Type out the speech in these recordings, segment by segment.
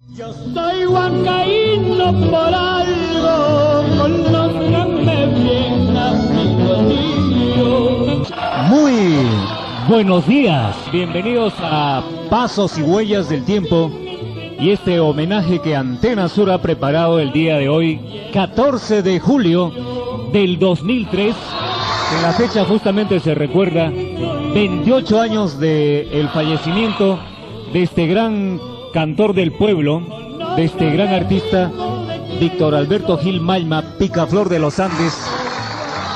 Yo soy huancaíno por algo, conózcanme bien, amigo. Muy buenos días, bienvenidos a Pasos y Huellas del Tiempo y este homenaje que Antena Sur ha preparado el día de hoy, 14 de julio del 2003. En la fecha justamente se recuerda 28 años del fallecimiento de este gran cantor del pueblo, de este gran artista, Víctor Alberto Gil Mayma, Picaflor de los Andes,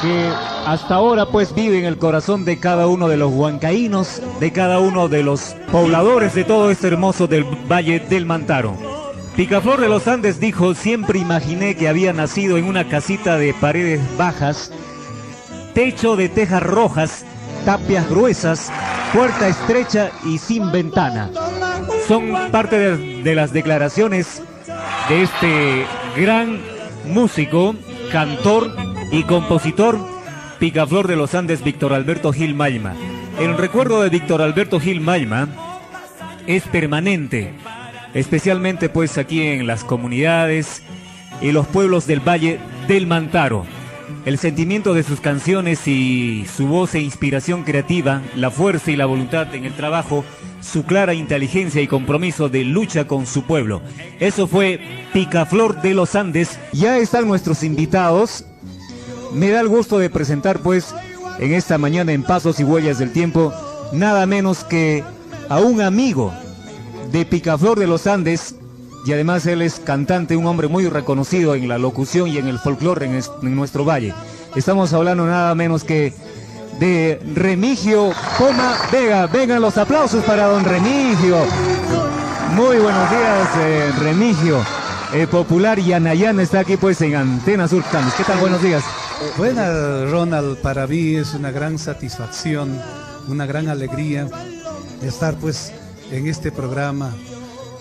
que hasta ahora pues vive en el corazón de cada uno de los huancaínos, de cada uno de los pobladores de todo este hermoso del Valle del Mantaro. Picaflor de los Andes dijo: siempre imaginé que había nacido en una casita de paredes bajas, techo de tejas rojas, tapias gruesas, puerta estrecha y sin ventana. Son parte de las declaraciones de este gran músico, cantor y compositor, Picaflor de los Andes, Víctor Alberto Gil Mayma. El recuerdo de Víctor Alberto Gil Mayma es permanente, especialmente pues aquí en las comunidades y los pueblos del Valle del Mantaro. El sentimiento de sus canciones y su voz e inspiración creativa, la fuerza y la voluntad en el trabajo, su clara inteligencia y compromiso de lucha con su pueblo. Eso fue Picaflor de los Andes. Ya están nuestros invitados. Me da el gusto de presentar pues en esta mañana en Pasos y Huellas del Tiempo nada menos que a un amigo de Picaflor de los Andes, y además él es cantante, un hombre muy reconocido en la locución y en el folclore en nuestro valle. Estamos hablando nada menos que de Remigio Poma Vega. Vengan los aplausos para don Remigio. Muy buenos días, Remigio. Popular Yanayana está aquí pues en Antena Sur. ¿Qué tal? Buenos días. Buenas, Ronald. Para mí es una gran satisfacción, una gran alegría estar pues en este programa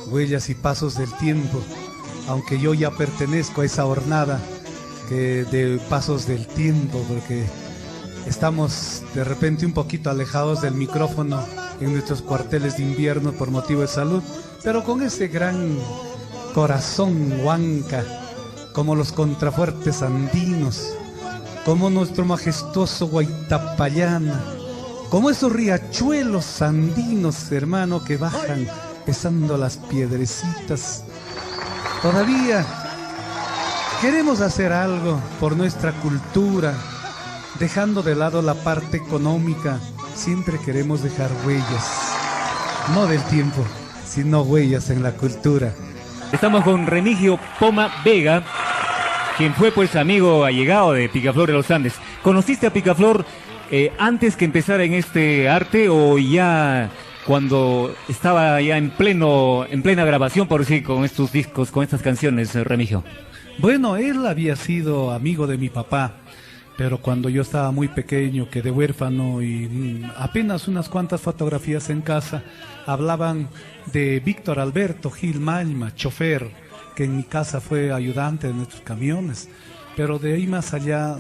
Huellas y Pasos del Tiempo, aunque yo ya pertenezco a esa hornada de Pasos del Tiempo, porque estamos de repente un poquito alejados del micrófono en nuestros cuarteles de invierno por motivo de salud, pero con ese gran corazón huanca, como los contrafuertes andinos, como nuestro majestuoso Guaitapallana, como esos riachuelos andinos, hermano, que bajan pesando las piedrecitas. Todavía queremos hacer algo por nuestra cultura, dejando de lado la parte económica. Siempre queremos dejar huellas, no del tiempo, sino huellas en la cultura. Estamos con Remigio Poma Vega, quien fue pues amigo allegado de Picaflor de los Andes. ¿Conociste a Picaflor antes que empezara en este arte o ya cuando estaba ya en plena grabación, por decir, con estos discos, con estas canciones, Remigio? Bueno, él había sido amigo de mi papá, pero cuando yo estaba muy pequeño quedé huérfano y apenas unas cuantas fotografías en casa hablaban de Víctor Alberto Gil Mayma, chofer, que en mi casa fue ayudante de nuestros camiones, pero de ahí más allá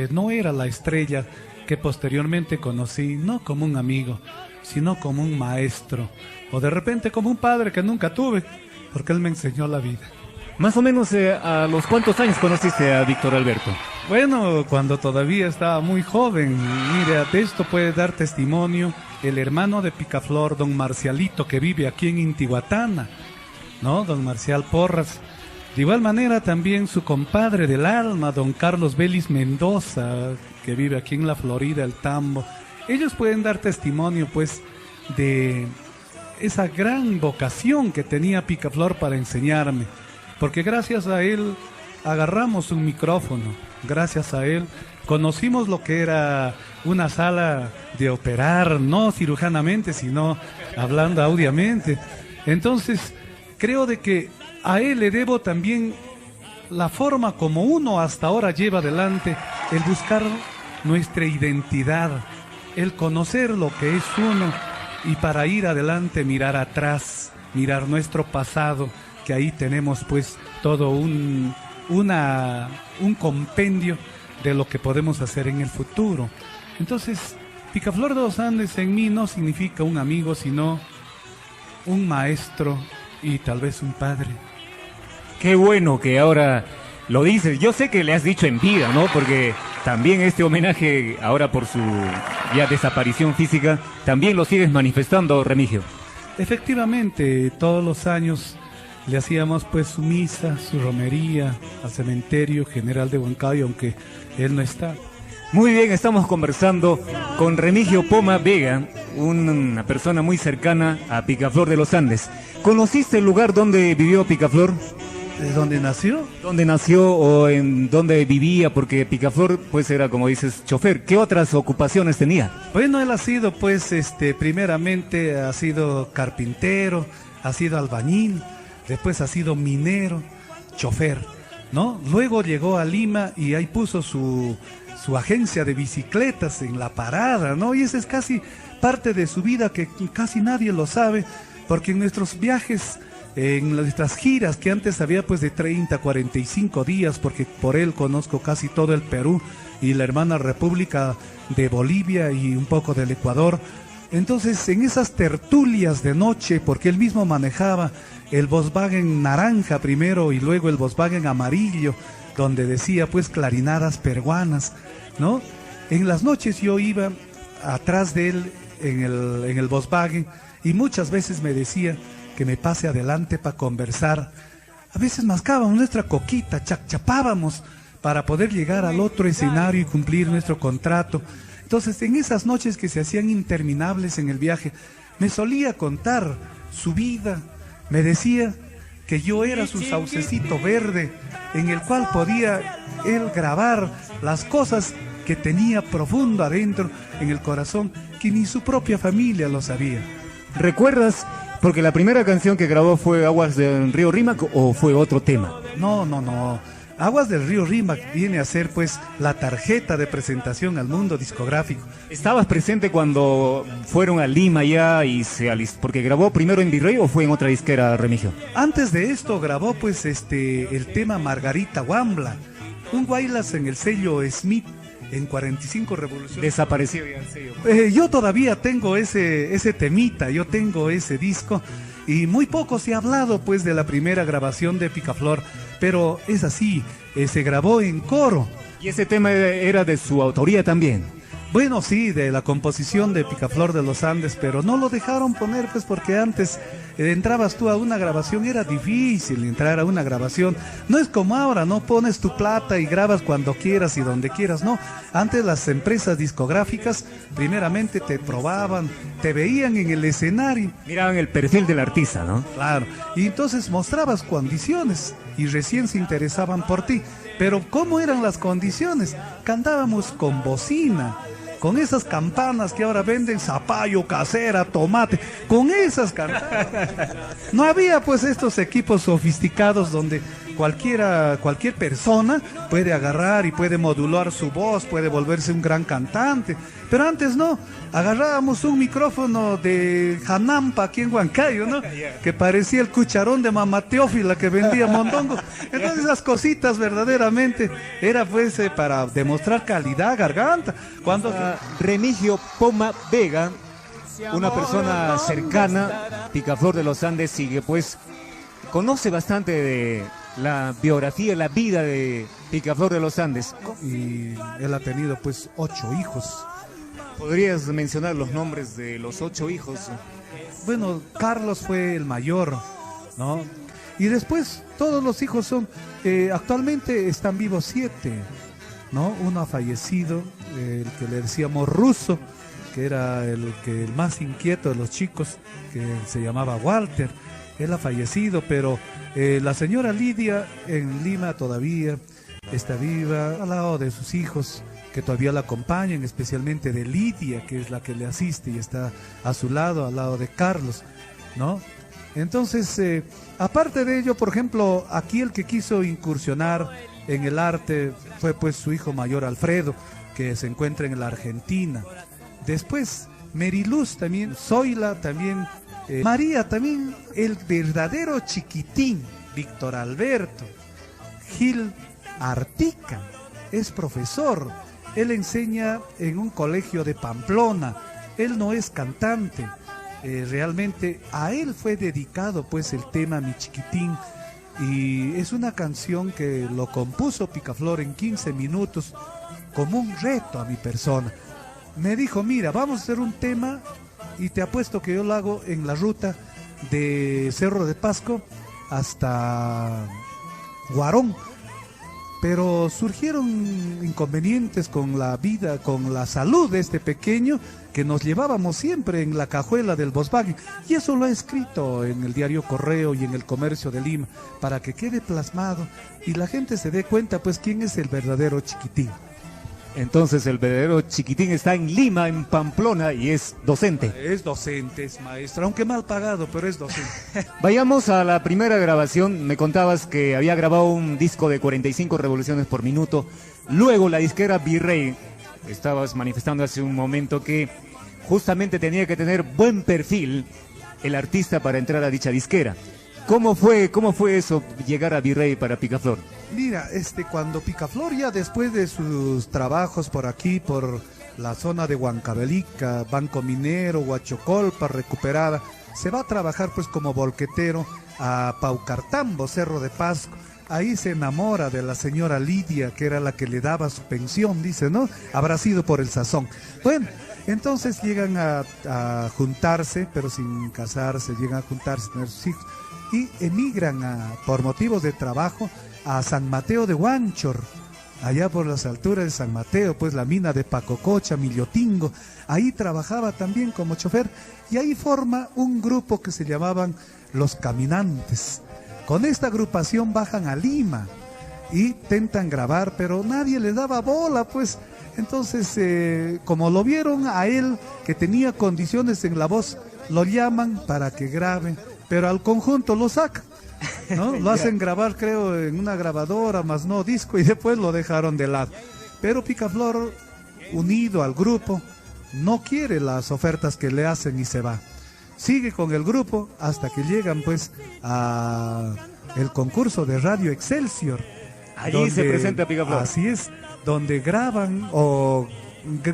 no era la estrella que posteriormente conocí, no como un amigo, sino como un maestro, o de repente como un padre que nunca tuve, porque él me enseñó la vida. Más o menos, ¿a los cuántos años conociste a Víctor Alberto? Bueno, cuando todavía estaba muy joven. Mire, de esto puede dar testimonio el hermano de Picaflor, don Marcialito, que vive aquí en Intihuatana, ¿no? Don Marcial Porras. De igual manera también su compadre del alma, don Carlos Vélez Mendoza, que vive aquí en la Florida, el Tambo. Ellos pueden dar testimonio, pues, de esa gran vocación que tenía Picaflor para enseñarme, porque gracias a él agarramos un micrófono, gracias a él conocimos lo que era una sala de operar, no cirujanamente, sino hablando audiamente. Entonces, creo de que a él le debo también la forma como uno hasta ahora lleva adelante el buscar nuestra identidad, el conocer lo que es uno y para ir adelante mirar atrás, mirar nuestro pasado, que ahí tenemos pues todo un compendio de lo que podemos hacer en el futuro. Entonces, Picaflor de los Andes en mí no significa un amigo, sino un maestro y tal vez un padre. Qué bueno que ahora lo dices. Yo sé que le has dicho en vida, ¿no? Porque también este homenaje, ahora por su ya desaparición física, también lo sigues manifestando, Remigio. Efectivamente, todos los años le hacíamos pues su misa, su romería al cementerio general de Huancayo, aunque él no está. Muy bien, estamos conversando con Remigio Poma Vega, una persona muy cercana a Picaflor de los Andes. ¿Conociste el lugar donde vivió Picaflor? ¿De dónde nació? ¿Dónde nació o en dónde vivía? Porque Picaflor pues era, como dices, chofer. ¿Qué otras ocupaciones tenía? Bueno, él ha sido pues primeramente ha sido carpintero, ha sido albañil, después ha sido minero, chofer, ¿no? Luego llegó a Lima y ahí puso su agencia de bicicletas en La Parada, ¿no? Y esa es casi parte de su vida que casi nadie lo sabe, porque en nuestros viajes, en nuestras giras que antes había pues de 30, 45 días, porque por él conozco casi todo el Perú y la hermana República de Bolivia y un poco del Ecuador. Entonces en esas tertulias de noche, porque él mismo manejaba el Volkswagen naranja primero y luego el Volkswagen amarillo, donde decía pues clarinadas peruanas, ¿no? En las noches yo iba atrás de él en el Volkswagen y muchas veces me decía que me pase adelante para conversar. A veces mascábamos nuestra coquita, chapábamos para poder llegar al otro escenario y cumplir nuestro contrato. Entonces, en esas noches que se hacían interminables en el viaje, me solía contar su vida. Me decía que yo era su saucecito verde, en el cual podía él grabar las cosas que tenía profundo adentro en el corazón, que ni su propia familia lo sabía. ¿Recuerdas? Porque la primera canción que grabó fue Aguas del Río Rímac o fue otro tema. No. Aguas del Río Rímac viene a ser pues la tarjeta de presentación al mundo discográfico. ¿Estabas presente cuando fueron a Lima ya y se alistó? Porque grabó primero en Virrey o fue en otra disquera, Remigio. Antes de esto grabó pues el tema Margarita Wambla, un guaylas en el sello Smith en 45 revoluciones. Desapareció ya el sello. Yo todavía tengo ese temita, yo tengo ese disco y muy poco se ha hablado pues de la primera grabación de Picaflor, pero es así, se grabó en coro. ¿Y ese tema era de su autoría también? Bueno, sí, de la composición de Picaflor de los Andes, pero no lo dejaron poner pues porque antes entrabas tú a una grabación, era difícil entrar a una grabación. No es como ahora, no pones tu plata y grabas cuando quieras y donde quieras, no. Antes las empresas discográficas primeramente te probaban, te veían en el escenario. Miraban el perfil del artista, ¿no? Claro, y entonces mostrabas condiciones y recién se interesaban por ti. Pero ¿cómo eran las condiciones? Cantábamos con bocina, con esas campanas que ahora venden, zapallo, casera, tomate, con esas campanas. No había pues estos equipos sofisticados donde cualquier persona puede agarrar y puede modular su voz, puede volverse un gran cantante. Pero antes no, agarrábamos un micrófono de Janampa aquí en Huancayo, ¿no? Que parecía el cucharón de Mamá Teófila que vendía mondongo. Entonces esas cositas verdaderamente era pues para demostrar calidad, garganta. Cuando Remigio Poma Vega, una persona cercana, Picaflor de los Andes, y que pues conoce bastante de la biografía, la vida de Picaflor de los Andes. Y él ha tenido pues 8 hijos. ¿Podrías mencionar los nombres de los 8 hijos? Bueno, Carlos fue el mayor, ¿no? Y después todos los hijos son, actualmente están vivos 7, ¿no? Uno ha fallecido, el que le decíamos Ruso, que era el más inquieto de los chicos, que se llamaba Walter. Él ha fallecido, pero la señora Lidia en Lima todavía está viva, al lado de sus hijos, que todavía la acompañan, especialmente de Lidia, que es la que le asiste y está a su lado, al lado de Carlos, ¿no? Entonces, aparte de ello, por ejemplo, aquí el que quiso incursionar en el arte fue pues su hijo mayor Alfredo, que se encuentra en la Argentina. Después, Meriluz también, Zoila también, María también, el verdadero chiquitín, Víctor Alberto, Gil Artica, es profesor, él enseña en un colegio de Pamplona, él no es cantante, realmente a él fue dedicado pues el tema Mi Chiquitín, y es una canción que lo compuso Picaflor en 15 minutos como un reto a mi persona. Me dijo, mira, vamos a hacer un tema y te apuesto que yo lo hago en la ruta de Cerro de Pasco hasta Guarón. Pero surgieron inconvenientes con la vida, con la salud de este pequeño, que nos llevábamos siempre en la cajuela del Volkswagen. Y eso lo he escrito en el diario Correo y en el Comercio de Lima, para que quede plasmado y la gente se dé cuenta pues quién es el verdadero Chiquitín. Entonces el verdadero Chiquitín está en Lima, en Pamplona, y es docente. Es docente, es maestro, aunque mal pagado, pero es docente. Vayamos a la primera grabación. Me contabas que había grabado un disco de 45 revoluciones por minuto. Luego la disquera Virrey, estabas manifestando hace un momento que justamente tenía que tener buen perfil el artista para entrar a dicha disquera. ¿Cómo fue eso, llegar a Virrey para Picaflor? Mira, cuando Picaflor ya después de sus trabajos por aquí, por la zona de Huancavelica, Banco Minero, Huachocolpa, recuperada, se va a trabajar pues como volquetero a Paucartambo, Cerro de Pasco. Ahí se enamora de la señora Lidia, que era la que le daba su pensión, dice, ¿no? Habrá sido por el sazón. Bueno, entonces llegan a juntarse, pero sin casarse, llegan a juntarse, tener sus hijos, y emigran por motivos de trabajo a San Mateo de Huanchor, allá por las alturas de San Mateo, pues la mina de Pacococha, Millotingo. Ahí trabajaba también como chofer, y ahí forma un grupo que se llamaban Los Caminantes. Con esta agrupación bajan a Lima y intentan grabar, pero nadie le daba bola, pues. Entonces, como lo vieron a él, que tenía condiciones en la voz, lo llaman para que grabe, pero al conjunto lo sacan, ¿no? Lo hacen grabar, creo, en una grabadora, más no disco, y después lo dejaron de lado. Pero Picaflor, unido al grupo, no quiere las ofertas que le hacen y se va. Sigue con el grupo hasta que llegan pues a el concurso de Radio Excelsior. Allí se presenta Picaflor. Así es, donde graban o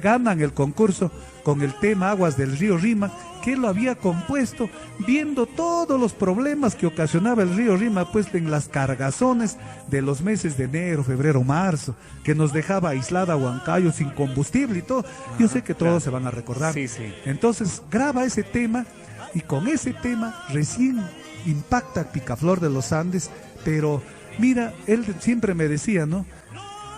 ganan el concurso con el tema Aguas del Río Rima, que él lo había compuesto viendo todos los problemas que ocasionaba el río Rima pues en las cargazones de los meses de enero, febrero, marzo, que nos dejaba aislada a Huancayo sin combustible y todo. Yo sé que todos se van a recordar. Sí, sí. Entonces graba ese tema, y con ese tema recién impacta Picaflor de los Andes. Pero mira, él siempre me decía, ¿no?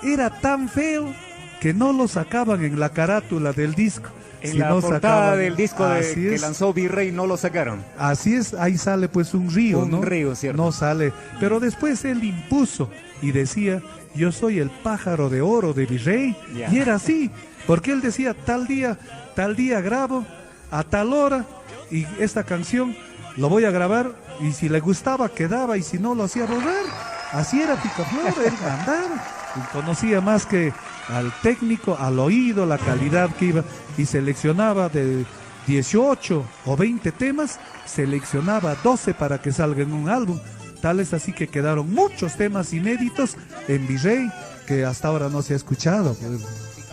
Era tan feo que no lo sacaban en la carátula del disco. En la portada del disco que lanzó Virrey no lo sacaron. Así es, ahí sale pues un río, ¿no? Un río, cierto. No sale, pero después él impuso y decía, yo soy el pájaro de oro de Virrey. Yeah. Y era así, porque él decía, tal día grabo, a tal hora, y esta canción lo voy a grabar, y si le gustaba quedaba, y si no lo hacía volver. Así era Picaflor, él andaba, y conocía más que al técnico, al oído, la calidad que iba, y seleccionaba de 18 o 20 temas, seleccionaba 12 para que salga en un álbum. Tal es así que quedaron muchos temas inéditos en Virrey que hasta ahora no se ha escuchado.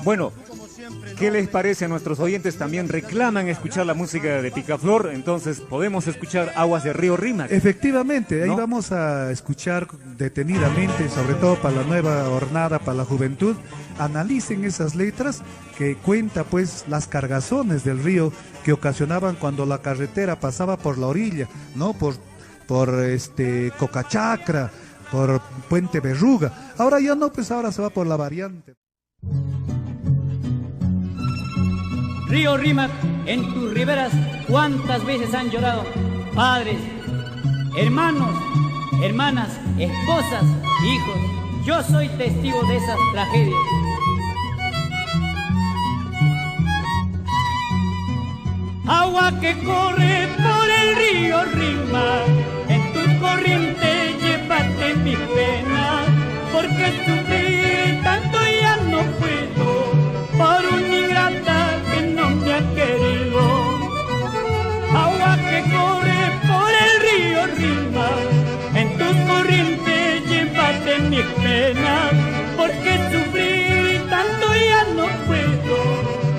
Bueno, ¿qué les parece a nuestros oyentes? También reclaman escuchar la música de Picaflor, entonces podemos escuchar Aguas del Río Rímac. Efectivamente, ahí ¿no? vamos a escuchar detenidamente, sobre todo para la nueva jornada, para la juventud. Analicen esas letras que cuenta pues las cargazones del río que ocasionaban cuando la carretera pasaba por la orilla, ¿no? Por Cocachacra, por Puente Berruga. Ahora ya no, pues ahora se va por la variante. Río Rímac, en tus riberas, ¿cuántas veces han llorado? Padres, hermanos, hermanas, esposas, hijos. Yo soy testigo de esas tragedias. Agua que corre por el río Rímac, en tu corriente llévate mi pena, porque sufrir tanto ya no puedo por una ingrata que no me ha querido. Agua que corre por el río Rímac, en tu corriente llévate mi pena, porque sufrir tanto ya no puedo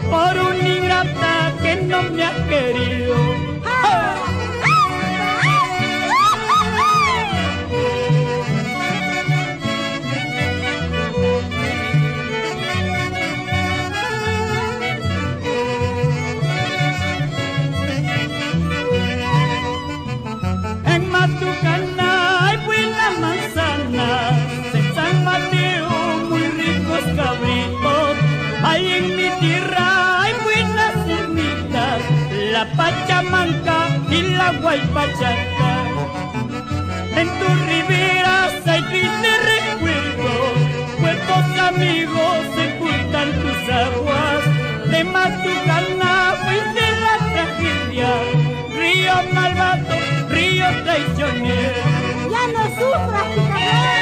por una ingrata que no me ha querido. agua y bachata. En tus riberas hay tristes recuerdos, cuerpos amigos sepultan tus aguas. De Matucana fuiste la tragedia, río malvado, río traicionero. Ya no sufras, Picaflor.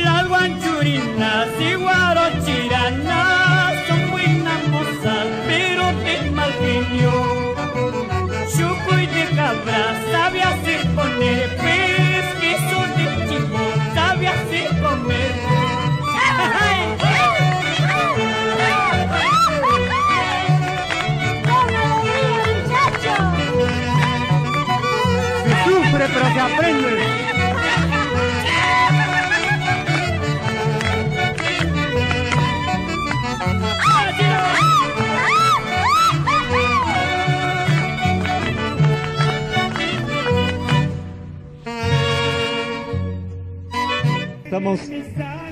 Las guanchurinas y guarochiranas son buenas mozas, pero de mal genio. Chucuy de cabra sabe hacer poner pez, queso de chivo sabe hacer comer. ¡Con alegría, muchacho! Se sufre pero se aprende. Estamos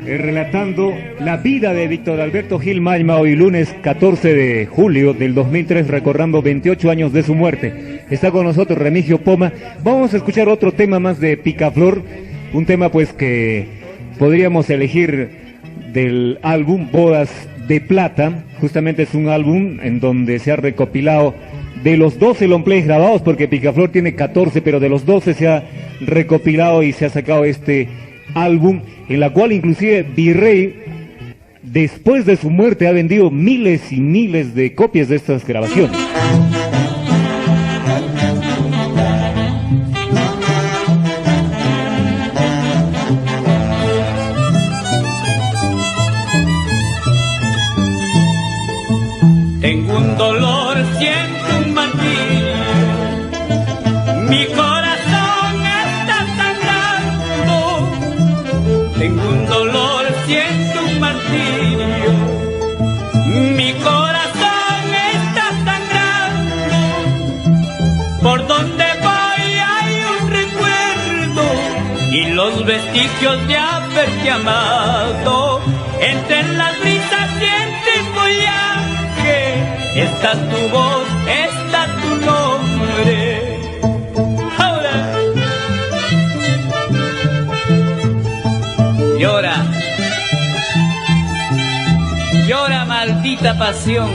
relatando la vida de Víctor Alberto Gil Mayma hoy lunes 14 de julio del 2003, recordando 28 años de su muerte. Está con nosotros Remigio Poma. Vamos a escuchar otro tema más de Picaflor, un tema pues que podríamos elegir del álbum Bodas de Plata. Justamente es un álbum en donde se ha recopilado de los 12 long plays grabados, porque Picaflor tiene 14, pero de los 12 se ha recopilado y se ha sacado este álbum, en la cual inclusive Virrey, después de su muerte, ha vendido miles y miles de copias de estas grabaciones. Tengo un dolor, siento un martirio, mi corazón está sangrando. Tengo un dolor, siento un martirio, mi corazón está sangrando. Por donde voy hay un recuerdo y los vestigios de haberte amado. Entre las brisas sientes follaje, está tu voz, está tu nombre. Ahora llora, llora, maldita pasión.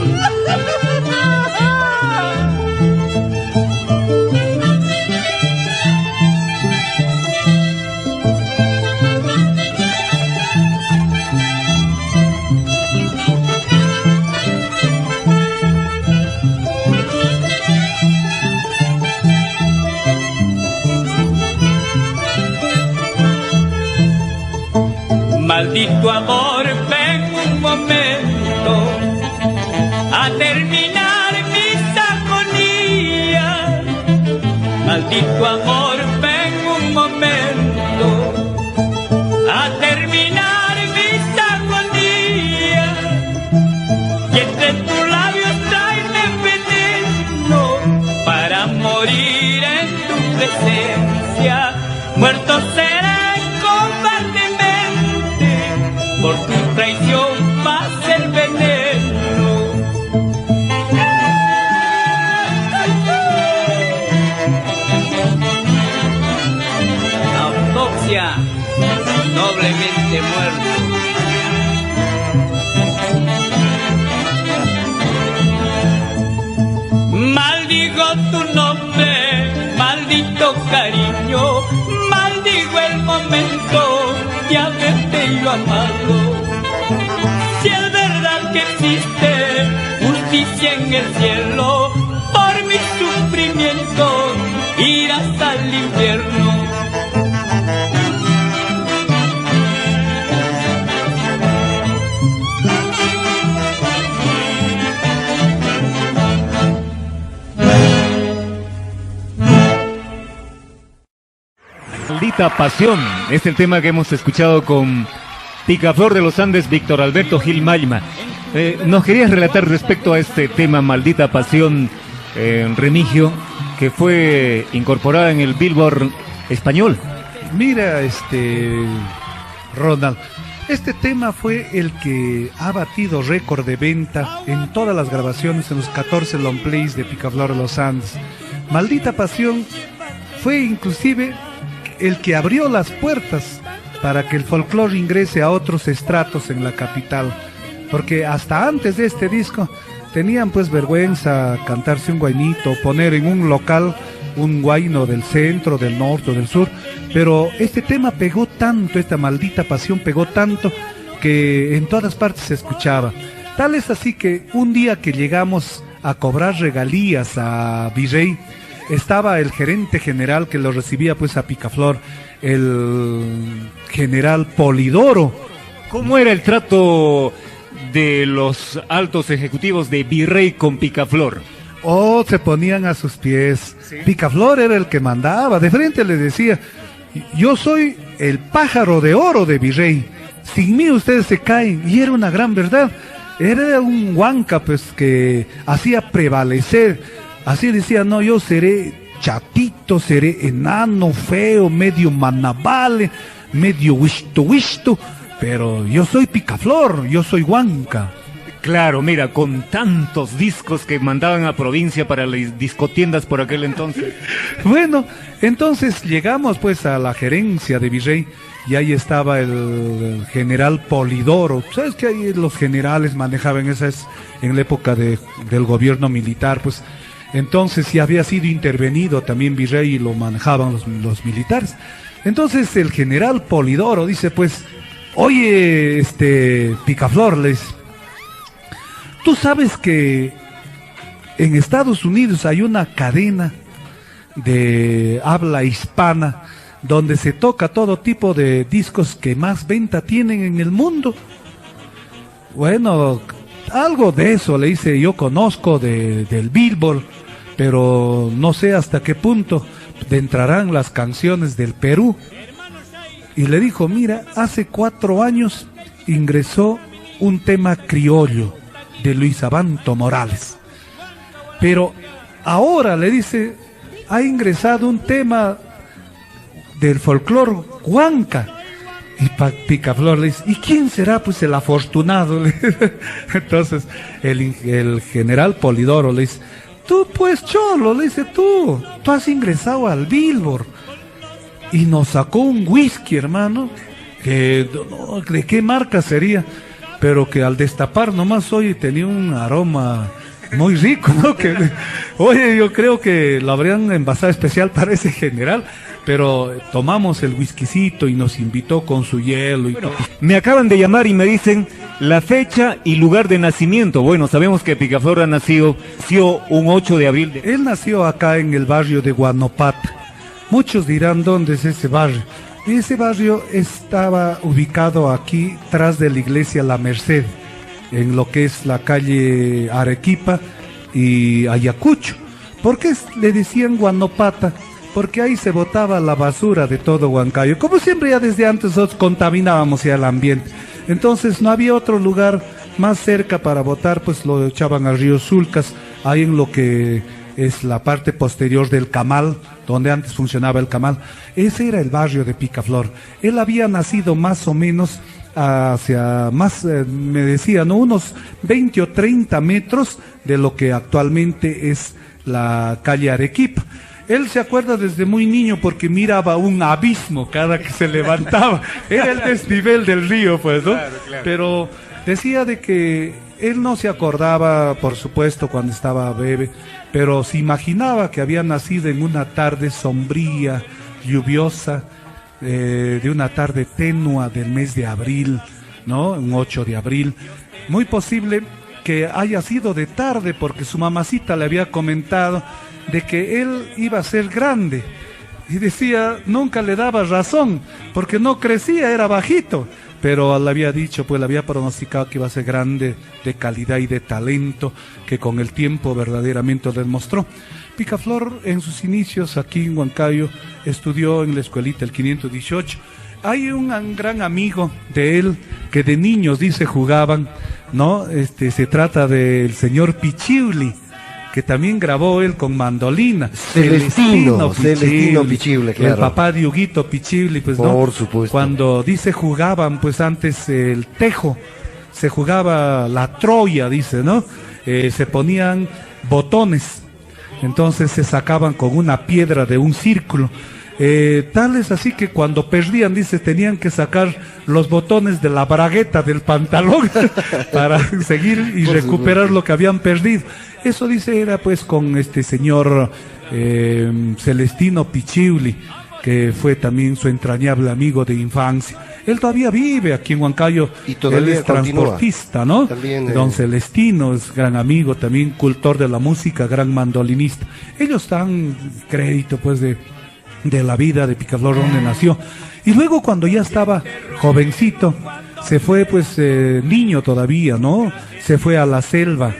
Maldito amor, ven un momento a terminar mis agonías. Maldito amor, ven un momento a terminar mis agonías. Y entre tus labios tráeme veneno para morir en tu presencia. Muerto seré por tu traición, va a ser veneno. Autopsia, noblemente muerto. Maldigo tu nombre, maldito cariño, maldigo el momento de haberte yo amado. Si es verdad que existe justicia en el cielo, por mi sufrimiento irás al infierno. Maldita pasión es el tema que hemos escuchado con Picaflor de los Andes, Víctor Alberto Gil Mayma. ¿Nos querías relatar respecto a este tema, Maldita pasión, Remigio? que fue incorporada en el Billboard español. Mira, Ronald, este tema fue el que ha batido récord de venta en todas las grabaciones, en los 14 long plays de Picaflor Los Andes. Maldita Pasión fue inclusive el que abrió las puertas para que el folclore ingrese a otros estratos en la capital, porque hasta antes de este disco tenían pues vergüenza cantarse un guainito, poner en un local un guayno del centro, del norte o del sur, pero este tema pegó tanto, esta Maldita Pasión pegó tanto que en todas partes se escuchaba. Tal es así que un día que llegamos a cobrar regalías a Virrey, estaba el gerente general que lo recibía pues a Picaflor, el general Polidoro. ¿Cómo era el trato de los altos ejecutivos de Virrey con Picaflor? Oh, se ponían a sus pies. ¿Sí? Picaflor era el que mandaba. De frente le decía: yo soy el pájaro de oro de Virrey. Sin mí ustedes se caen. Y era una gran verdad. Era un huanca pues que hacía prevalecer. Así decía: no, yo seré chatito, seré enano, feo, medio manabale, medio wisto, pero yo soy Picaflor, yo soy huanca. Claro, mira, con tantos discos que mandaban a provincia para las discotiendas por aquel entonces. Bueno, entonces llegamos pues a la gerencia de Virrey y ahí estaba el general Polidoro. ¿Sabes que ahí los generales manejaban esas en la época del gobierno militar? Pues entonces ya había sido intervenido también Virrey y lo manejaban los militares. Entonces el general Polidoro dice pues: oye, Picaflor, les... tú sabes que en Estados Unidos hay una cadena de habla hispana donde se toca todo tipo de discos que más venta tienen en el mundo. Bueno, algo de eso le dice, yo conozco del Billboard, pero no sé hasta qué punto entrarán las canciones del Perú. Y le dijo: mira, hace 4 años ingresó un tema criollo de Luis Abanto Morales, pero ahora, le dice, ha ingresado un tema del folclore huanca. Y Picaflor le dice: ¿y quién será pues el afortunado? Entonces el general Polidoro le dice: tú pues cholo, le dice, tú has ingresado al Billboard. Y nos sacó un whisky, hermano, que no, ¿de qué marca sería? Pero que al destapar nomás, oye, tenía un aroma muy rico, ¿no? Oye, yo creo que lo habrían envasado especial para ese general. Pero tomamos el whiskycito y nos invitó con su hielo y todo. Me acaban de llamar y me dicen la fecha y lugar de nacimiento. Bueno, sabemos que Picaflor nació un 8 de abril. Él nació acá en el barrio de Guanopata. Muchos dirán: ¿dónde es ese barrio? Y ese barrio estaba ubicado aquí, tras de la iglesia La Merced, en lo que es la calle Arequipa y Ayacucho. ¿Por qué le decían Guanopata? Porque ahí se botaba la basura de todo Huancayo. Como siempre, ya desde antes nosotros contaminábamos ya el ambiente. Entonces no había otro lugar más cerca para botar, pues lo echaban al río Sulcas, ahí en lo que es la parte posterior del Camal, donde antes funcionaba el Camal. Ese era el barrio de Picaflor. Él había nacido más o menos hacia más, me decían, ¿no?, unos 20 o 30 metros de lo que actualmente es la calle Arequipa. Él se acuerda desde muy niño porque miraba un abismo cada que se levantaba. Era el desnivel del río, pues, ¿no? Claro, claro. Pero decía de que él no se acordaba, por supuesto, cuando estaba bebé, pero se imaginaba que había nacido en una tarde sombría, lluviosa, de una tarde tenua del mes de abril, ¿no? Un 8 de abril. Muy posible que haya sido de tarde porque su mamacita le había comentado de que él iba a ser grande, y decía, nunca le daba razón, porque no crecía, era bajito, pero le había dicho, pues le había pronosticado que iba a ser grande, de calidad y de talento, que con el tiempo verdaderamente lo demostró. Picaflor en sus inicios aquí en Huancayo estudió en la escuelita el 518. Hay un gran amigo de él que de niños, dice, jugaban, ¿no? Se trata del señor Pichiuli, que también grabó él con mandolina. Celestino Pichibli, claro. El papá de Huguito Pichibli, pues, ¿no? Por supuesto. Cuando dice jugaban, pues antes el tejo, se jugaba la Troya, dice, ¿no? Se ponían botones, entonces se sacaban con una piedra de un círculo. Tal es así que cuando perdían, dice, tenían que sacar los botones de la bragueta del pantalón para seguir y recuperar lo que habían perdido. Eso, dice, era pues con este señor Celestino Pichibli, que fue también su entrañable amigo de infancia. Él todavía vive aquí en Huancayo, y todavía él es transportista, ¿no? También, Don Celestino es gran amigo, también cultor de la música, gran mandolinista. Ellos dan crédito pues de la vida de Picaflor, donde nació. Y luego cuando ya estaba jovencito, se fue pues niño todavía, ¿no? Se fue a la selva,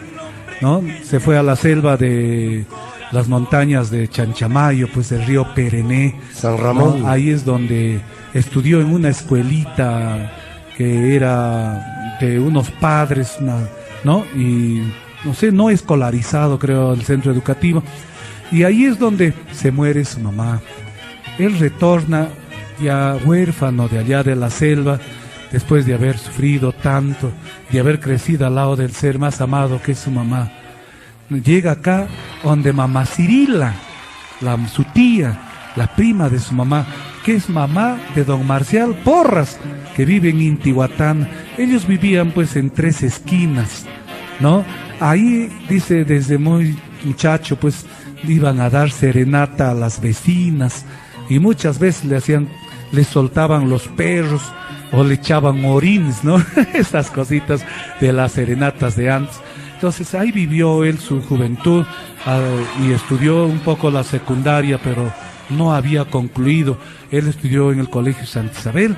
¿no? Se fue a la selva de las montañas de Chanchamayo, pues el río Perené, San Ramón, ¿no? Ahí es donde estudió en una escuelita que era de unos padres, ¿no? Y no sé, no escolarizado, creo, el centro educativo. Y ahí es donde se muere su mamá. Él retorna ya huérfano de allá de la selva, después de haber sufrido tanto, de haber crecido al lado del ser más amado que es su mamá. Llega acá donde mamá Cirila, su tía, la prima de su mamá, que es mamá de don Marcial Porras, que vive en Intihuatán. Ellos vivían pues en 3 esquinas, ¿no? Ahí, dice, desde muy muchacho pues iban a dar serenata a las vecinas y muchas veces le soltaban los perros o le echaban orines, ¿no? Estas cositas de las serenatas de antes. Entonces ahí vivió él su juventud y estudió un poco la secundaria, pero no había concluido. Él estudió en el Colegio Santa Isabel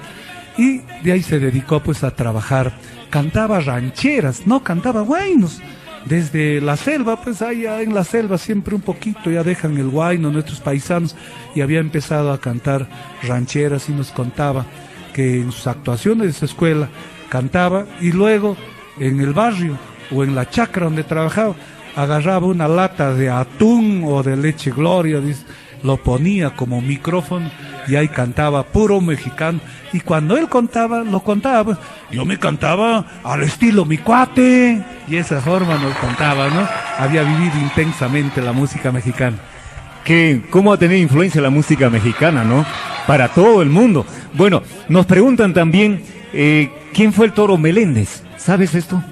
y de ahí se dedicó pues a trabajar. Cantaba rancheras, no cantaba guainos. Desde la selva, pues allá en la selva siempre un poquito ya dejan el guayno nuestros paisanos, y había empezado a cantar rancheras y nos contaba que en sus actuaciones de su escuela cantaba, y luego en el barrio o en la chacra donde trabajaba agarraba una lata de atún o de leche Gloria, dice, lo ponía como micrófono y ahí cantaba puro mexicano. Y cuando él lo contaba, pues, yo me cantaba al estilo mi cuate, y esa forma nos contaba, ¿no? Había vivido intensamente la música mexicana. ¿Cómo ha tenido influencia la música mexicana, no? Para todo el mundo. Bueno, nos preguntan también, ¿quién fue el Toro Meléndez? ¿Sabes esto?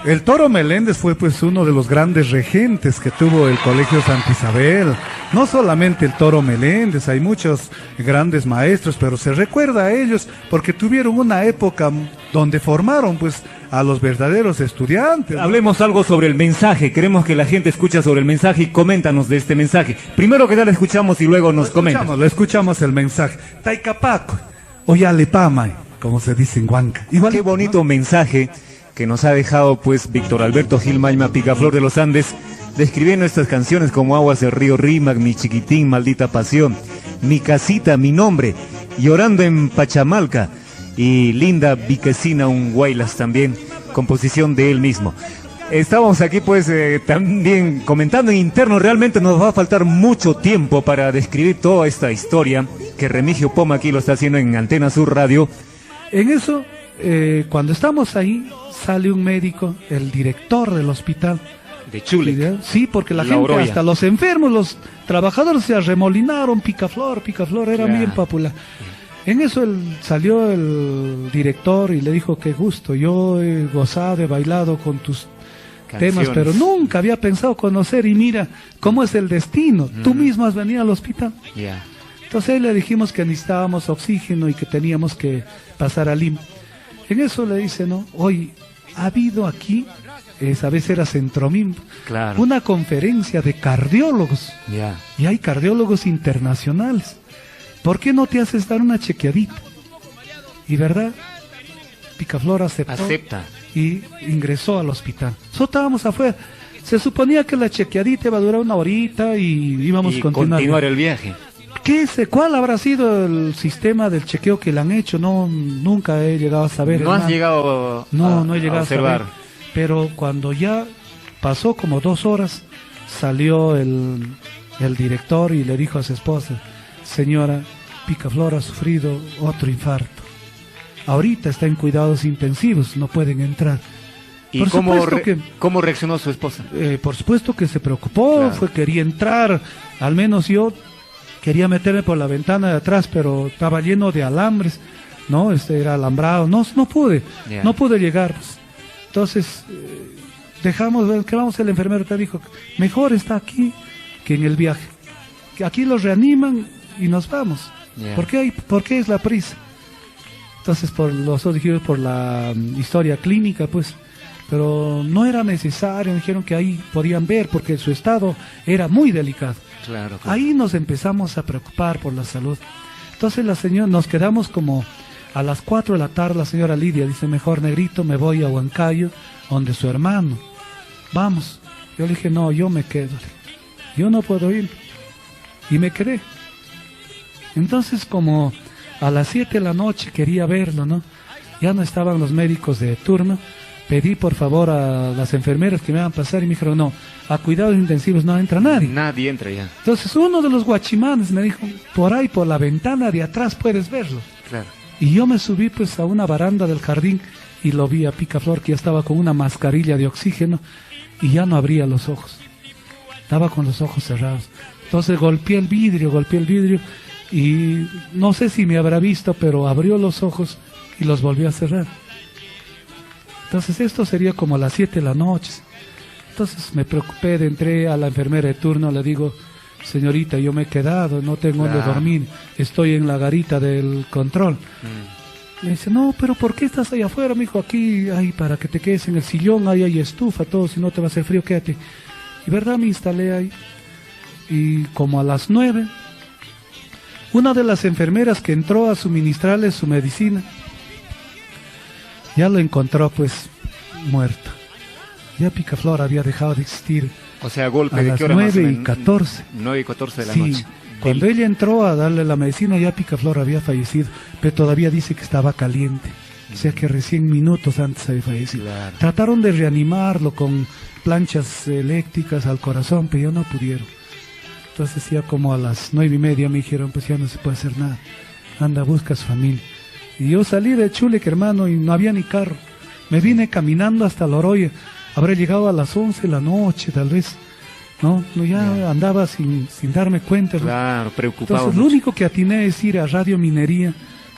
El Toro Meléndez fue pues uno de los grandes regentes que tuvo el Colegio Santa Isabel. No solamente el Toro Meléndez, hay muchos grandes maestros, pero se recuerda a ellos porque tuvieron una época donde formaron pues a los verdaderos estudiantes, ¿no? Hablemos algo sobre el mensaje, queremos que la gente escuche sobre el mensaje y coméntanos de este mensaje. Primero que tal escuchamos y luego nos comentas. Lo escuchamos el mensaje. Taicapaco, Oyalepamay, como se dice en Huanca. Igual, qué bonito mensaje que nos ha dejado pues Víctor Alberto Gil Mayma, Picaflor de los Andes, describiendo estas canciones como Aguas del Río Rímac, Mi Chiquitín, Maldita Pasión, Mi Casita, Mi Nombre, Llorando en Pachamalca y Linda Viquecina, un Guaylas también, composición de él mismo. Estábamos aquí pues también comentando en interno, realmente nos va a faltar mucho tiempo para describir toda esta historia que Remigio Poma aquí lo está haciendo en Antena Sur Radio. En eso, cuando estamos ahí, sale un médico, el director del hospital. De Chule. Sí, porque la gente, Oroya. hasta los enfermos, los trabajadores se arremolinaron, Picaflor era bien popular. En eso salió el director y le dijo, qué gusto, yo he gozado, he bailado con tus temas, pero nunca había pensado conocer, y mira cómo es el destino, tú mismo has venido al hospital. Entonces ahí le dijimos que necesitábamos oxígeno y que teníamos que pasar a Lima. En eso le dice, no, hoy ha habido aquí, esa vez era Centromimbo, Claro. una conferencia de cardiólogos, y hay cardiólogos internacionales. ¿Por qué no te haces dar una chequeadita? Y verdad, Picaflor acepta y ingresó al hospital. Nosotros estábamos afuera. Se suponía que la chequeadita iba a durar 1 horita y íbamos a continuar el viaje. ¿Cuál habrá sido el sistema del chequeo que le han hecho? No, nunca he llegado a saber. No has llegado no he llegado a observar. A saber. Pero cuando ya pasó como 2 horas, salió el director y le dijo a su esposa: señora, Picaflor ha sufrido otro infarto. Ahorita está en cuidados intensivos, no pueden entrar. ¿Y Por cómo, supuesto que- cómo reaccionó su esposa? Por supuesto que se preocupó, Claro. quería entrar, al menos yo quería meterme por la ventana de atrás, pero estaba lleno de alambres, ¿no? Era alambrado, no pude, Ya. no pude llegar. Pues. Entonces, dejamos, que vamos, el enfermero te dijo, mejor está aquí que en el viaje. Que aquí los reaniman y nos vamos. Ya. ¿Por qué es la prisa? Entonces, por los otros dijeron por la historia clínica, pues, pero no era necesario, dijeron que ahí podían ver porque su estado era muy delicado. Claro, Ahí nos empezamos a preocupar por la salud. Entonces la señora, nos quedamos como a las 4 de la tarde, la señora Lidia dice, mejor negrito, me voy a Huancayo, donde su hermano. Vamos. Yo le dije, no, yo me quedo. Yo no puedo ir. Y me quedé. Entonces como a las 7 de la noche quería verlo, ¿no? Ya no estaban los médicos de turno. Pedí por favor a las enfermeras que me iban a pasar y me dijeron, no, a cuidados intensivos no entra nadie. Nadie entra ya. Entonces uno de los guachimanes me dijo, por ahí, por la ventana de atrás puedes verlo. Claro. Y yo me subí pues a una baranda del jardín y lo vi a Picaflor que ya estaba con una mascarilla de oxígeno y ya no abría los ojos. Estaba con los ojos cerrados. Entonces golpeé el vidrio y no sé si me habrá visto, pero abrió los ojos y los volvió a cerrar. Entonces esto sería como a las 7 de la noche. Entonces me preocupé, entré a la enfermera de turno, le digo, señorita, yo me he quedado, no tengo donde Claro. dormir, estoy en la garita del control. Me dice, no, pero ¿por qué estás ahí afuera? Me dijo, aquí, ay, para que te quedes en el sillón, ahí hay estufa, todo, si no te va a hacer frío, quédate. Y verdad, me instalé ahí. Y como a las 9, una de las enfermeras que entró a suministrarle su medicina, ya lo encontró pues muerto. Ya Picaflor había dejado de existir O sea, golpe a de las qué hora más o 9:14. 9:14 de la Sí, noche. cuando ella entró a darle la medicina ya Picaflor había fallecido, pero todavía dice que estaba caliente. O sea que recién minutos antes había fallecido. Claro. Trataron de reanimarlo con planchas eléctricas al corazón, pero ya no pudieron. Entonces ya como a las 9:30 me dijeron, pues ya no se puede hacer nada. Anda, busca a su familia. Y yo salí de Chuleque, hermano, y no había ni carro. Me vine caminando hasta Loroya. Habré llegado a las 11 de la noche, tal vez. No, ya andaba sin darme cuenta. Claro, preocupado. Entonces, lo único que atiné es ir a Radio Minería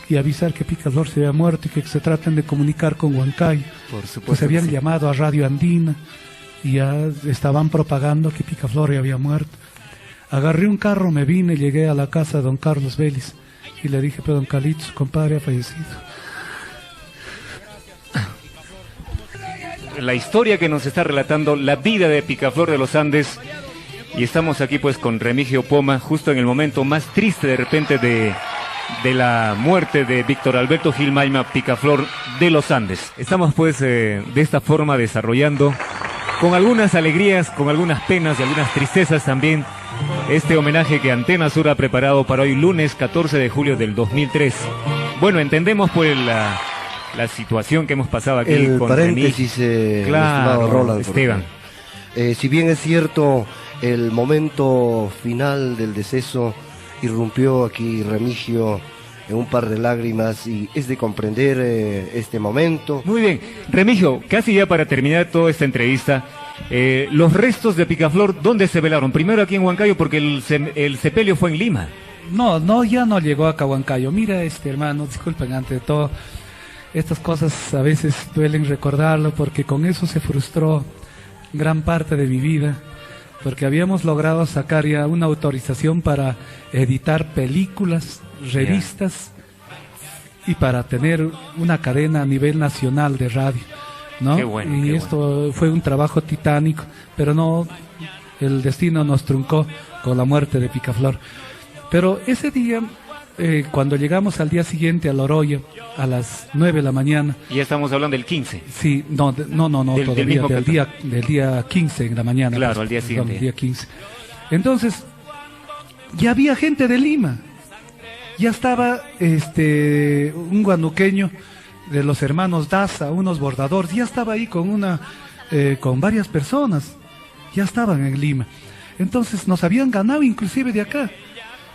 y avisar que Picaflor se había muerto y que se traten de comunicar con Huancayo. Por supuesto. Pues habían que sí. llamado a Radio Andina y ya estaban propagando que Picaflor ya había muerto. Agarré un carro, me vine, llegué a la casa de don Carlos Vélez y le dije, pero don Carlitos, su compadre ha fallecido. La historia que nos está relatando, la vida de Picaflor de los Andes. Y estamos aquí pues con Remigio Poma, justo en el momento más triste de repente de la muerte de Víctor Alberto Gil Mayma, Picaflor de los Andes. Estamos pues de esta forma desarrollando, con algunas alegrías, con algunas penas y algunas tristezas también, este homenaje que Antena Sur ha preparado para hoy, lunes 14 de julio del 2003. Bueno, entendemos pues la situación que hemos pasado aquí El con paréntesis, Claro, estimado Roland, Esteban. Si bien es cierto, el momento final del deceso irrumpió aquí Remigio en un par de lágrimas y es de comprender este momento. Muy bien, Remigio, casi ya para terminar toda esta entrevista, los restos de Picaflor, ¿dónde se velaron? Primero aquí en Huancayo, porque el sepelio fue en Lima. No, ya no llegó a Huancayo. Mira, hermano, disculpen ante de todo. Estas cosas a veces duelen recordarlo porque con eso se frustró gran parte de mi vida, porque habíamos logrado sacar ya una autorización para editar películas, revistas y para tener una cadena a nivel nacional de radio, ¿no? Qué bueno, y qué esto fue un trabajo titánico, pero no, el destino nos truncó con la muerte de Picaflor. Pero ese día, cuando llegamos al día siguiente a Loroya, a las 9 de la mañana. Y ya estamos hablando del 15. Sí, no, todavía, mismo del día 15 en la mañana. Claro, pues, al día siguiente. El día 15. Entonces, ya había gente de Lima. Ya estaba un guanuqueño de los hermanos Daza, unos bordadores, ya estaba ahí con varias personas. ya estaban en Lima. Entonces nos habían ganado inclusive de acá.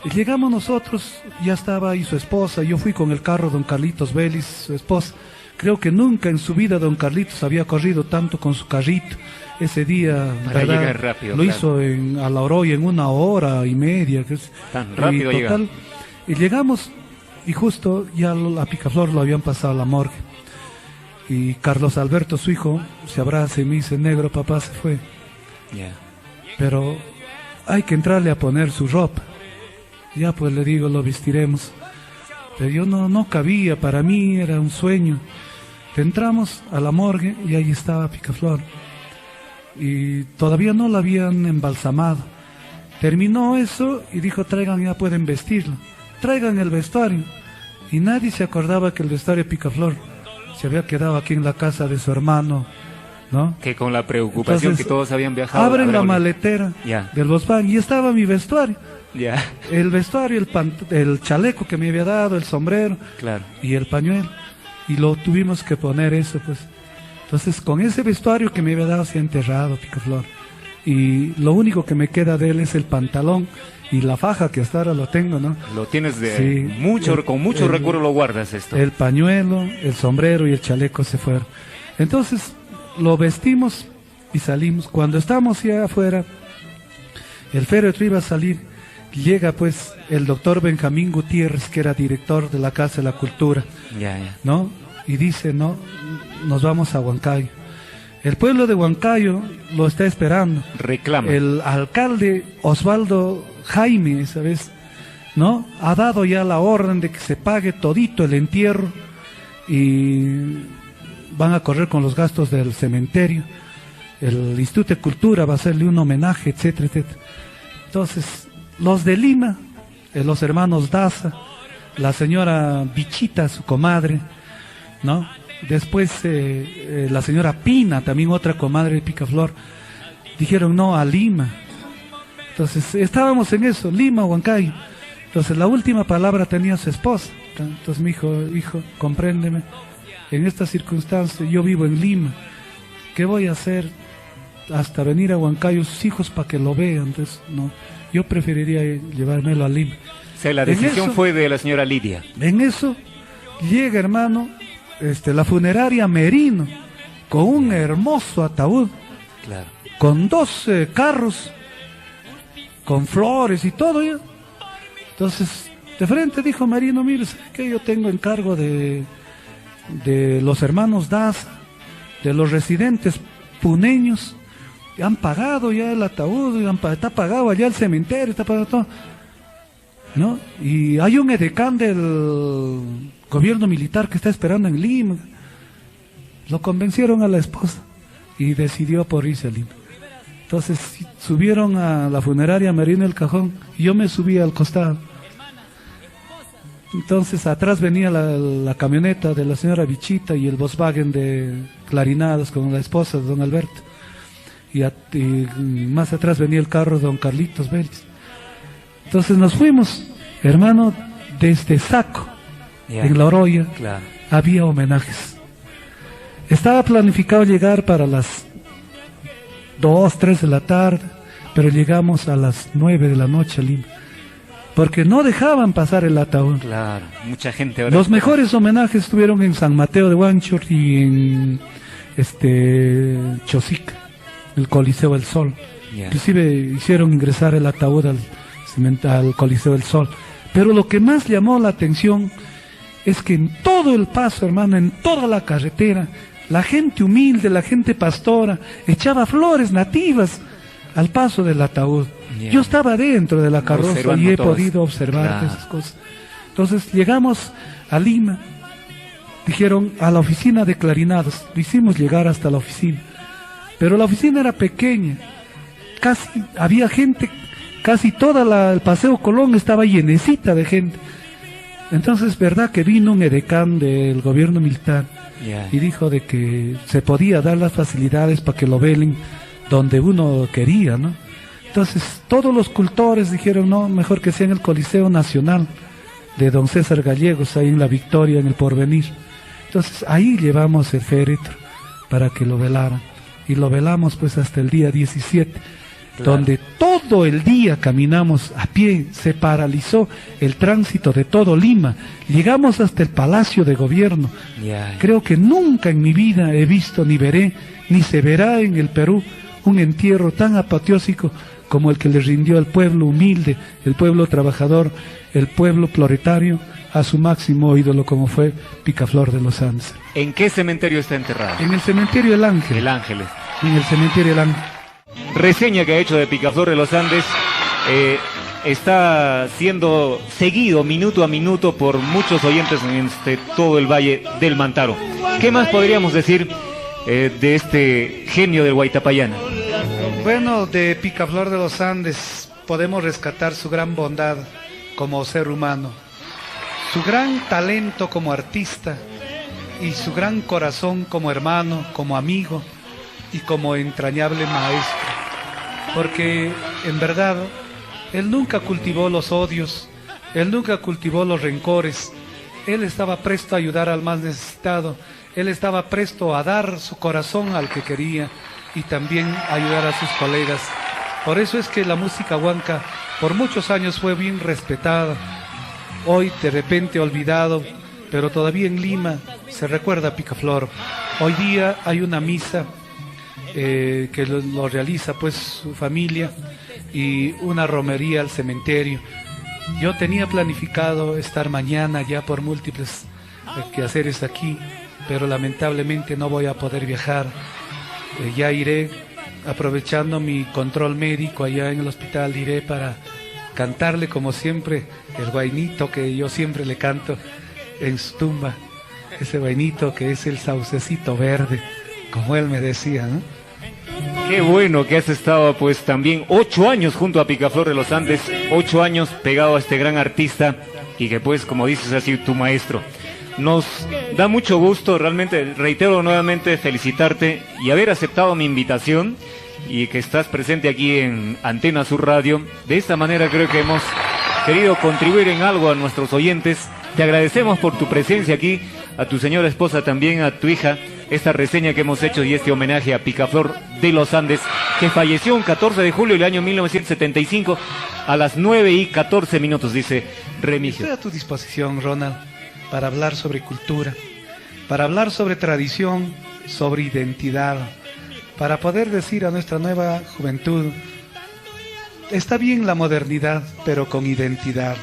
Y llegamos nosotros, ya estaba ahí su esposa, yo fui con el carro don Carlitos Vélez, su esposa. Creo que nunca en su vida don Carlitos había corrido tanto con su carrito. Ese día, para ¿verdad? llegar rápido, Lo claro. hizo a La Oroya en 1 hora y media. Que es, Tan rápido y llega. total, y llegamos, y justo ya a Picaflor lo habían pasado a la morgue. Y Carlos Alberto, su hijo, se abraza y me dice, negro, papá se fue. Ya. Pero hay que entrarle a poner su ropa. Ya pues le digo, lo vestiremos. Pero yo no cabía, para mí era un sueño. Entramos a la morgue y ahí estaba Picaflor. Y todavía no la habían embalsamado. Terminó eso y dijo, traigan, ya pueden vestirlo. Traigan el vestuario. Y nadie se acordaba que el vestuario de Picaflor se había quedado aquí en la casa de su hermano, ¿no? Que con la preocupación Entonces, que todos habían viajado. Abren la habrán- maletera Ya. del Volkswagen y estaba mi vestuario. Ya, El vestuario, el chaleco que me había dado, el sombrero claro. y el pañuelo. Y lo tuvimos que poner eso, pues. Entonces, con ese vestuario que me había dado, se ha enterrado Picaflor. Y lo único que me queda de él es el pantalón y la faja, que hasta ahora lo tengo, ¿no? Lo tienes de Sí. mucho, con mucho recuerdo lo guardas esto. El pañuelo, el sombrero y el chaleco se fueron. Entonces, lo vestimos y salimos. Cuando estamos ya afuera, el féretro iba a salir. Llega pues el doctor Benjamín Gutiérrez, que era director de la Casa de la Cultura, Ya, ya. ¿no? Y dice, no, nos vamos a Huancayo. El pueblo de Huancayo lo está esperando. Reclama. El alcalde Osvaldo Jaime, ¿sabes? ¿No? Ha dado ya la orden de que se pague todito el entierro y van a correr con los gastos del cementerio. El Instituto de Cultura va a hacerle un homenaje, etcétera, etcétera. Entonces, los de Lima, los hermanos Daza, la señora Bichita, su comadre, ¿no? Después la señora Pina, también otra comadre de Picaflor, dijeron no a Lima. Entonces estábamos en eso, Lima, Huancayo. Entonces la última palabra tenía su esposa. Entonces me dijo, hijo, compréndeme, en estas circunstancias yo vivo en Lima. ¿Qué voy a hacer hasta venir a Huancayo sus hijos para que lo vean? Entonces no, yo preferiría llevármelo a Lima. O sea, la En decisión eso- fue de la señora Lidia. En eso llega, hermano, la funeraria Merino, con un hermoso ataúd, Claro. con 12 carros, con flores y todo ya. Entonces, de frente dijo Merino, mire, ¿sabe qué? Yo tengo encargo de los hermanos Daza, de los residentes puneños, han pagado ya el ataúd, está pagado allá el cementerio, está pagado todo, ¿no? Y hay un edecán del gobierno militar que está esperando en Lima. Lo convencieron a la esposa y decidió por irse a Lima. Entonces subieron a la funeraria Merino el cajón y yo me subí al costado. Entonces atrás venía la camioneta de la señora Bichita y el Volkswagen de Clarinadas con la esposa de don Alberto. Y más atrás venía el carro de don Carlitos Vélez. Entonces nos fuimos, hermano, desde Saco, Ya. en La Oroya, Claro. había homenajes. Estaba planificado llegar para las 2, 3 de la tarde, pero llegamos a las 9 de la noche a Lima, porque no dejaban pasar el ataúd. Claro. Mucha gente ahora. Los mejores homenajes estuvieron en San Mateo de Huanchor y en Chosica, el Coliseo del Sol. Ya. Inclusive hicieron ingresar el ataúd al Coliseo del Sol. Pero lo que más llamó la atención es que en todo el paso, hermano, en toda la carretera, la gente humilde, la gente pastora, echaba flores nativas al paso del ataúd. Ya. Yo estaba dentro de la carroza Observando y he todas. podido observar Claro. esas cosas. Entonces llegamos a Lima, dijeron a la oficina de Clarinados, lo hicimos llegar hasta la oficina, pero la oficina era pequeña, casi había gente, casi el Paseo Colón estaba llenecita de gente. Entonces, verdad que vino un edecán del gobierno militar Ya. y dijo de que se podía dar las facilidades para que lo velen donde uno quería, ¿no? Entonces, todos los cultores dijeron, no, mejor que sea en el Coliseo Nacional de don César Gallegos, ahí en La Victoria, en el Porvenir. Entonces, ahí llevamos el féretro para que lo velaran. y lo velamos pues hasta el día 17, donde todo el día caminamos a pie, se paralizó el tránsito de todo Lima, llegamos hasta el Palacio de Gobierno. Creo que nunca en mi vida he visto, ni veré, ni se verá en el Perú un entierro tan apoteósico como el que le rindió al pueblo humilde, el pueblo trabajador, el pueblo proletario, a su máximo ídolo como fue Picaflor de los Andes. ¿En qué cementerio está enterrado? En el cementerio El Ángel. El Ángeles. En el cementerio El Ángel. Reseña que ha hecho de Picaflor de los Andes está siendo seguido minuto a minuto por muchos oyentes en todo el Valle del Mantaro. ¿Qué más podríamos decir de este genio del Huaytapallana? Bueno, de Picaflor de los Andes podemos rescatar su gran bondad como ser humano, su gran talento como artista y su gran corazón como hermano, como amigo y como entrañable maestro. Porque en verdad, él nunca cultivó los odios, él nunca cultivó los rencores, él estaba presto a ayudar al más necesitado, él estaba presto a dar su corazón al que quería y también a ayudar a sus colegas. Por eso es que la música huanca por muchos años fue bien respetada, hoy de repente olvidado, pero todavía en Lima se recuerda a Picaflor. Hoy día hay una misa que lo realiza pues su familia y una romería al cementerio. Yo tenía planificado estar mañana ya por múltiples quehaceres aquí, pero lamentablemente no voy a poder viajar. Ya iré, aprovechando mi control médico allá en el hospital, iré para cantarle como siempre el guainito que yo siempre le canto en su tumba, ese guainito que es el saucecito verde, como él me decía, ¿no? Qué bueno que has estado pues también 8 años junto a Picaflor de los Andes, 8 años pegado a este gran artista y que pues como dices ha sido tu maestro. Nos da mucho gusto, realmente reitero nuevamente felicitarte y haber aceptado mi invitación y que estás presente aquí en Antena Sur Radio. De esta manera creo que hemos querido contribuir en algo a nuestros oyentes. Te agradecemos por tu presencia aquí, a tu señora esposa también, a tu hija, esta reseña que hemos hecho y este homenaje a Picaflor de los Andes, que falleció un 14 de julio del año 1975 a las 9:14, dice Remigio. Estoy a tu disposición, Ronald, para hablar sobre cultura, para hablar sobre tradición, sobre identidad, para poder decir a nuestra nueva juventud, está bien la modernidad, pero con identidad.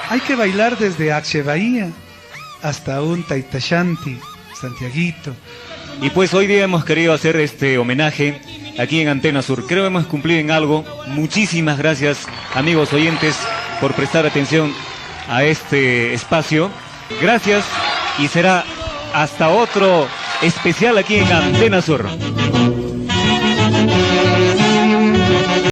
Hay que bailar desde Ache Bahía hasta un Taitashanti, Santiaguito. Y pues hoy día hemos querido hacer este homenaje aquí en Antena Sur. Creo que hemos cumplido en algo. Muchísimas gracias, amigos oyentes, por prestar atención a este espacio. Gracias y será hasta otro especial aquí en Antena Sur.